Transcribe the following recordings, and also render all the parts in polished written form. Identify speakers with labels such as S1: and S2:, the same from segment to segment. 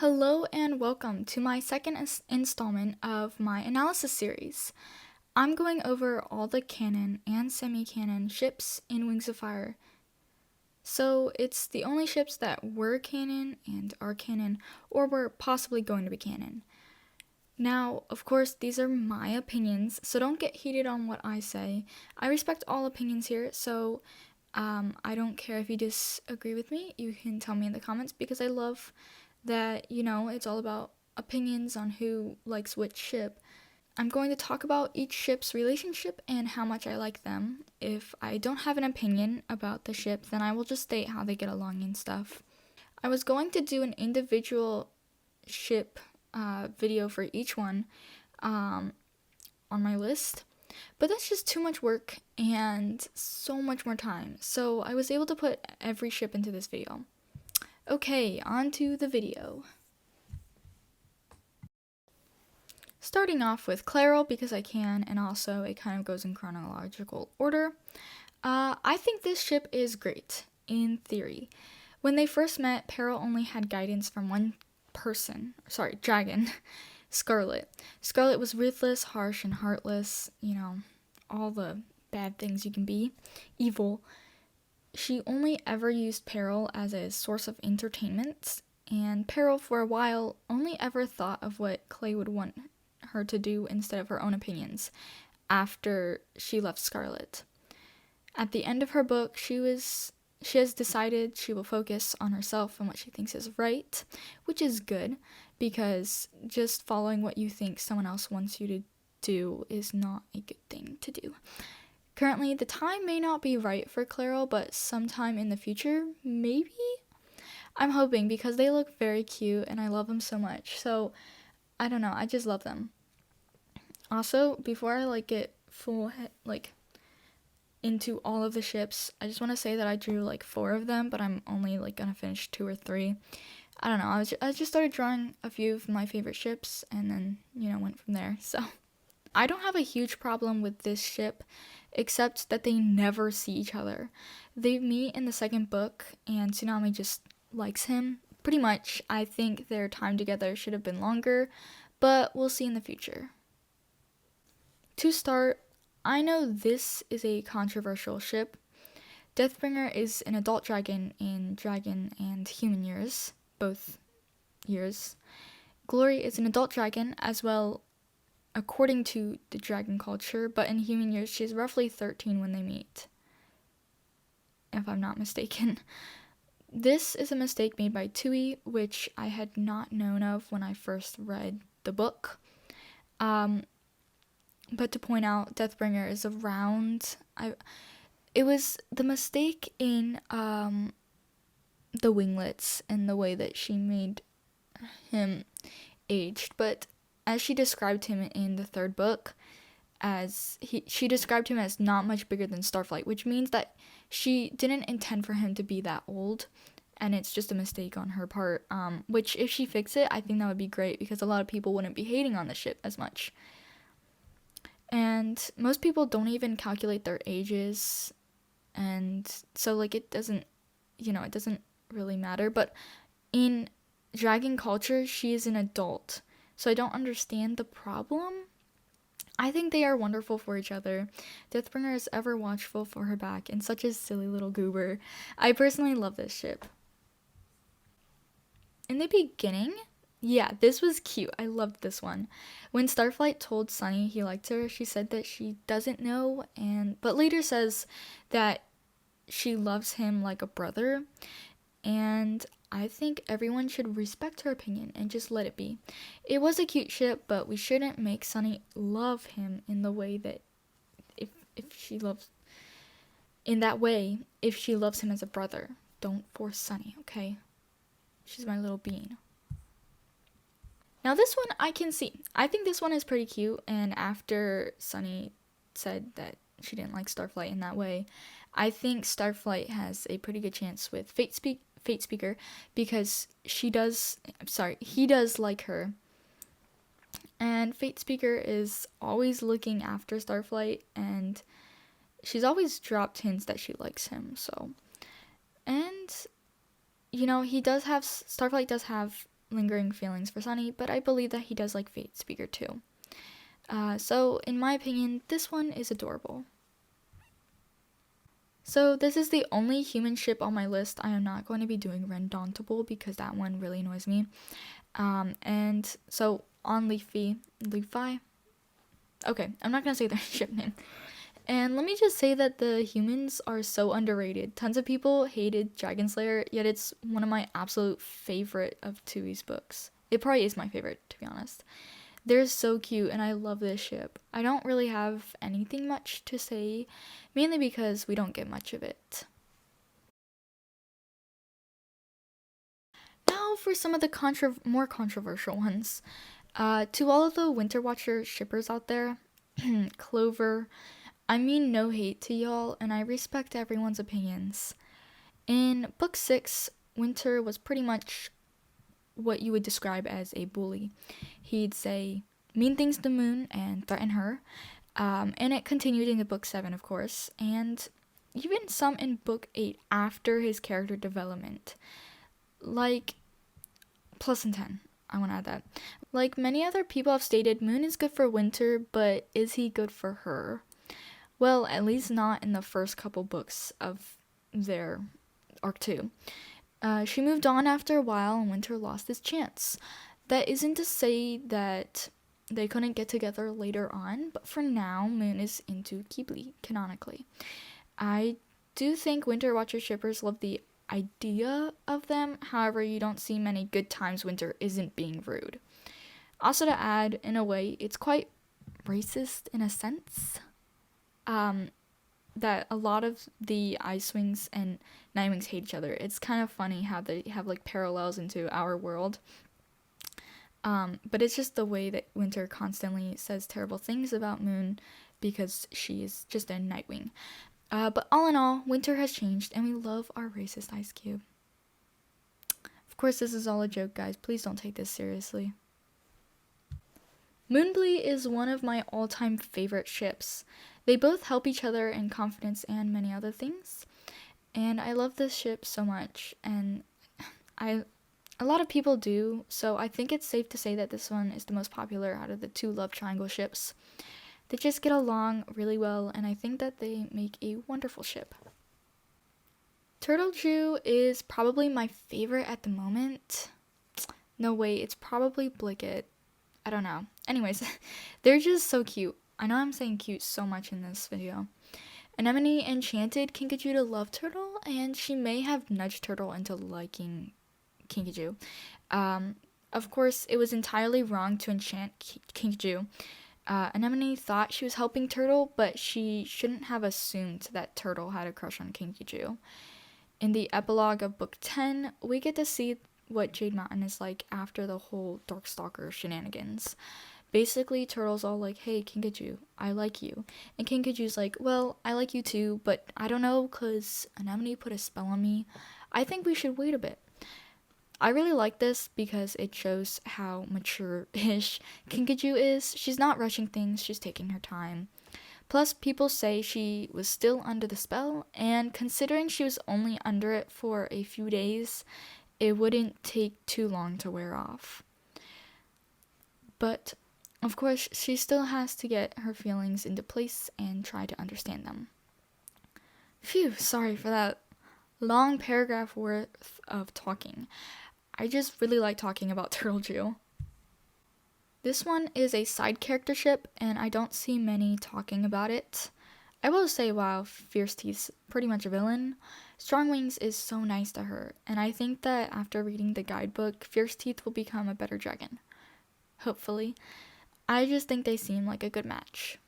S1: Hello and welcome to my second installment of my analysis series. I'm going over all the canon and semi-canon ships in Wings of Fire. So it's the only ships that were canon and are canon or were possibly going to be canon. Now, of course, these are my opinions, so don't get heated on what I say. I respect all opinions here, so I don't care if you disagree with me. You can tell me in the comments because I love that, it's all about opinions on who likes which ship. I'm going to talk about each ship's relationship and how much I like them. If I don't have an opinion about the ship, then I will just state how they get along and stuff. I was going to do an individual ship video for each one on my list, but that's just too much work and so much more time. So I was able to put every ship into this video. Okay, on to the video. Starting off with cleril because I can, and also it kind of goes in chronological order. I think this ship is great, in theory. When they first met, Peril only had guidance from one dragon, Scarlet. Scarlet was ruthless, harsh, and heartless, all the bad things you can be, evil. She only ever used Peril as a source of entertainment, and Peril for a while only ever thought of what Clay would want her to do instead of her own opinions after she left Scarlet. At the end of her book, she has decided she will focus on herself and what she thinks is right, which is good, because just following what you think someone else wants you to do is not a good thing to do. Currently, the time may not be right for cleril, but sometime in the future, maybe? I'm hoping, because they look very cute and I love them so much. So, I don't know, I just love them. Also, before I get into all of the ships, I just want to say that I drew 4 of them, but I'm only gonna finish 2 or 3. I don't know, I just started drawing a few of my favorite ships and then, went from there. So, I don't have a huge problem with this ship, except that they never see each other. They meet in the second book, and Tsunami just likes him. Pretty much, I think their time together should have been longer, but we'll see in the future. To start, I know this is a controversial ship. Deathbringer is an adult dragon in dragon and human years, both years. Glory is an adult dragon as well, according to the dragon culture, but in human years she's roughly 13 when they meet, if I'm not mistaken. This is a mistake made by Tui, which I had not known of when I first read the book. But to point out, Deathbringer is around... It was the mistake in the winglets and the way that she made him aged, but as she described him in the third book, she described him as not much bigger than Starflight, which means that she didn't intend for him to be that old, and it's just a mistake on her part, which if she fixed it, I think that would be great, because a lot of people wouldn't be hating on the ship as much. And most people don't even calculate their ages, and so it doesn't, it doesn't really matter, but in dragon culture, she is an adult. So I don't understand the problem. I think they are wonderful for each other. Deathbringer is ever watchful for her back and such a silly little goober. I personally love this ship. In the beginning, yeah, this was cute. I loved this one. When Starflight told Sunny he liked her, she said that she doesn't know, but later says that she loves him like a brother. And I think everyone should respect her opinion and just let it be. It was a cute ship, but we shouldn't make Sunny love him in the way that if she loves him as a brother. Don't force Sunny, okay? She's my little bean. Now this one I can see. I think this one is pretty cute, and after Sunny said that she didn't like Starflight in that way, I think Starflight has a pretty good chance with Fatespeaker, because he does like her, and Fatespeaker is always looking after Starflight, and she's always dropped hints that she likes him. So, and Starflight does have lingering feelings for Sunny, but I believe that he does like fiercewings too. So in my opinion, this one is adorable. So this is the only human ship on my list. I am not going to be doing Rendauntable because that one really annoys me. And so on leafvy, okay, I'm not going to say their ship name. And let me just say that the humans are so underrated. Tons of people hated Dragonslayer, yet it's one of my absolute favorite of Tui's books. It probably is my favorite, to be honest. They're so cute, and I love this ship. I don't really have anything much to say, mainly because we don't get much of it. Now for some of the more controversial ones. To all of the Winterwatcher shippers out there, Clover, I mean no hate to y'all, and I respect everyone's opinions. In book 6, Winter was pretty much what you would describe as a bully. He'd say mean things to Moon and threaten her, and it continued into book 7, of course, and even some in book 8 after his character development. Like, plus and 10. I want to add that. Like many other people have stated, Moon is good for Winter, but is he good for her? Well, at least not in the first couple books of their arc 2. She moved on after a while and Winter lost his chance. That isn't to say that they couldn't get together later on, but for now, Moon is into Ghibli, canonically. I do think Winterwatcher shippers love the idea of them, however, you don't see many good times Winter isn't being rude. Also to add, in a way, it's quite racist in a sense. That a lot of the Icewings and Nightwings hate each other. It's kind of funny how they have like parallels into our world. But it's just the way that Winter constantly says terrible things about Moon because she is just a Nightwing. But all in all, Winter has changed and we love our racist Ice Cube. Of course, this is all a joke, guys. Please don't take this seriously. Moonbli is one of my all-time favorite ships. They both help each other in confidence and many other things. And I love this ship so much, and a lot of people do, so I think it's safe to say that this one is the most popular out of the two love triangle ships. They just get along really well, and I think that they make a wonderful ship. Turtlejou is probably my favorite at the moment. No, wait, it's probably Blicket. I don't know. Anyways, they're just so cute. I know I'm saying cute so much in this video. Anemone enchanted Kinkajou to love Turtle, and she may have nudged Turtle into liking Kinkajou. Of course, it was entirely wrong to enchant Kinkajou. Anemone thought she was helping Turtle, but she shouldn't have assumed that Turtle had a crush on Kinkajou. In the epilogue of book 10, we get to see what Jade Mountain is like after the whole Darkstalker shenanigans. Basically, Turtle's all like, hey, Kinkajou, I like you. And Kinkajou's like, well, I like you too, but I don't know, because Anemone put a spell on me. I think we should wait a bit. I really like this because it shows how mature-ish Kinkajou is. She's not rushing things, she's taking her time. Plus, people say she was still under the spell, and considering she was only under it for a few days, it wouldn't take too long to wear off. But of course, she still has to get her feelings into place and try to understand them. Phew, sorry for that long paragraph worth of talking. I just really like talking about Turtlejou. This one is a side character ship, and I don't see many talking about it. I will say, wow, Fierceteeth's pretty much a villain. Strongwings is so nice to her, and I think that after reading the guidebook, Fierceteeth will become a better dragon. Hopefully. I just think they seem like a good match.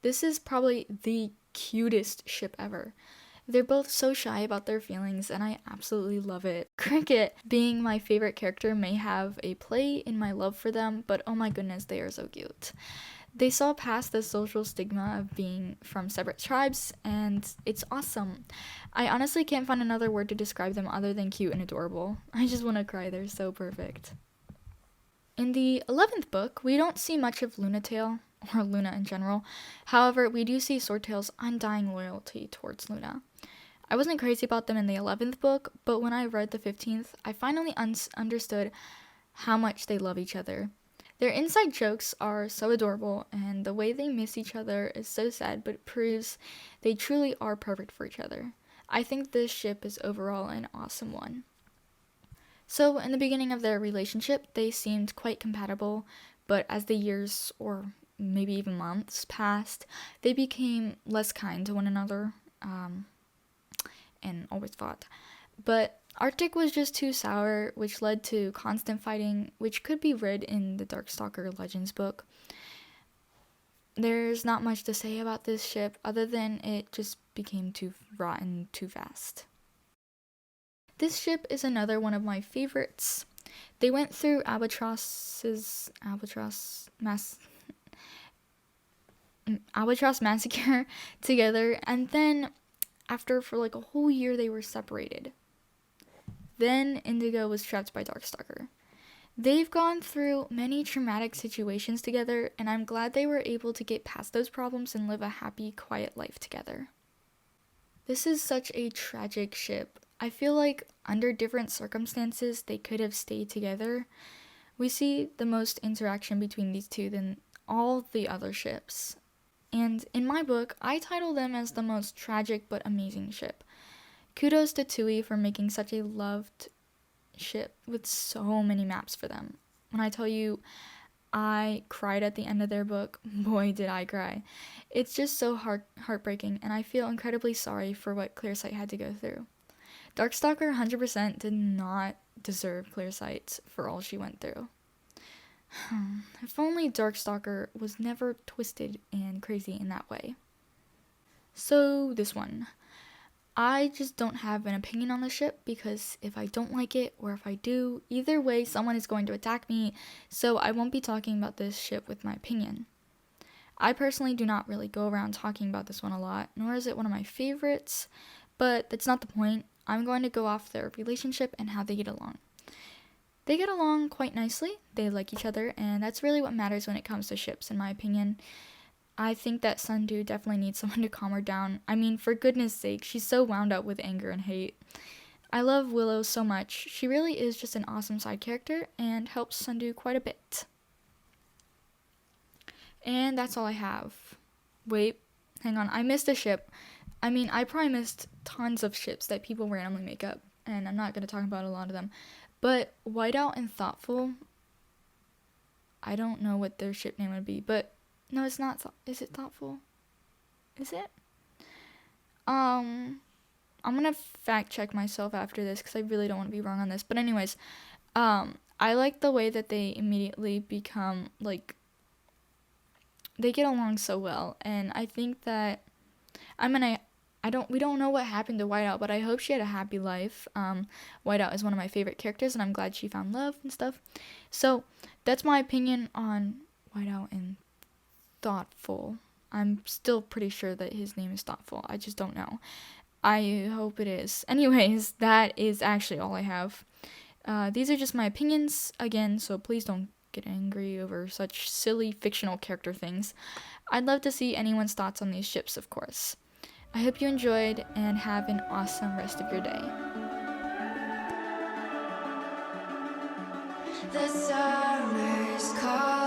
S1: This is probably the cutest ship ever. They're both so shy about their feelings, and I absolutely love it. Cricket, being my favorite character, may have a play in my love for them, but oh my goodness, they are so cute. They saw past the social stigma of being from separate tribes, and it's awesome. I honestly can't find another word to describe them other than cute and adorable. I just want to cry, they're so perfect. In the 11th book, we don't see much of Lunatail, or Luna in general. However, we do see Swordtail's undying loyalty towards Luna. I wasn't crazy about them in the 11th book, but when I read the 15th, I finally understood how much they love each other. Their inside jokes are so adorable, and the way they miss each other is so sad, but it proves they truly are perfect for each other. I think this ship is overall an awesome one. So, in the beginning of their relationship, they seemed quite compatible, but as the years, or maybe even months, passed, they became less kind to one another, and always fought. But Arctic was just too sour, which led to constant fighting, which could be read in the Darkstalker Legends book. There's not much to say about this ship other than it just became too rotten too fast. This ship is another one of my favorites. They went through Albatross Massacre together, and then after for like a whole year they were separated. Then Indigo was trapped by Darkstalker. They've gone through many traumatic situations together, and I'm glad they were able to get past those problems and live a happy, quiet life together. This is such a tragic ship. I feel like under different circumstances they could have stayed together. We see the most interaction between these two than all the other ships. And in my book, I title them as the most tragic but amazing ship. Kudos to TUI for making such a loved ship with so many maps for them. When I tell you I cried at the end of their book, boy did I cry. It's just so heartbreaking, and I feel incredibly sorry for what Clearsight had to go through. Darkstalker 100% did not deserve Clearsight for all she went through. If only Darkstalker was never twisted and crazy in that way. So this one. I just don't have an opinion on the ship because if I don't like it or if I do, either way someone is going to attack me, so I won't be talking about this ship with my opinion. I personally do not really go around talking about this one a lot, nor is it one of my favorites, but that's not the point. I'm going to go off their relationship and how they get along. They get along quite nicely, they like each other, and that's really what matters when it comes to ships in my opinion. I think that Sundew definitely needs someone to calm her down. I mean, for goodness sake, she's so wound up with anger and hate. I love Willow so much. She really is just an awesome side character and helps Sundew quite a bit. And that's all I have. Wait, hang on. I missed a ship. I mean, I probably missed tons of ships that people randomly make up, and I'm not going to talk about a lot of them. But Whiteout and Thoughtful, I don't know what their ship name would be, but no, it's not. Is it Thoughtful? Is it? I'm gonna fact check myself after this because I really don't want to be wrong on this. But anyways, I like the way that they immediately become like they get along so well, and I think that we don't know what happened to Whiteout, but I hope she had a happy life. Whiteout is one of my favorite characters, and I'm glad she found love and stuff. So that's my opinion on Whiteout and Thoughtful. I'm still pretty sure that his name is Thoughtful. I just don't know. I hope it is. Anyways, that is actually all I have. These are just my opinions again, so please don't get angry over such silly fictional character things. I'd love to see anyone's thoughts on these ships, of course. I hope you enjoyed and have an awesome rest of your day.
S2: The summer's call.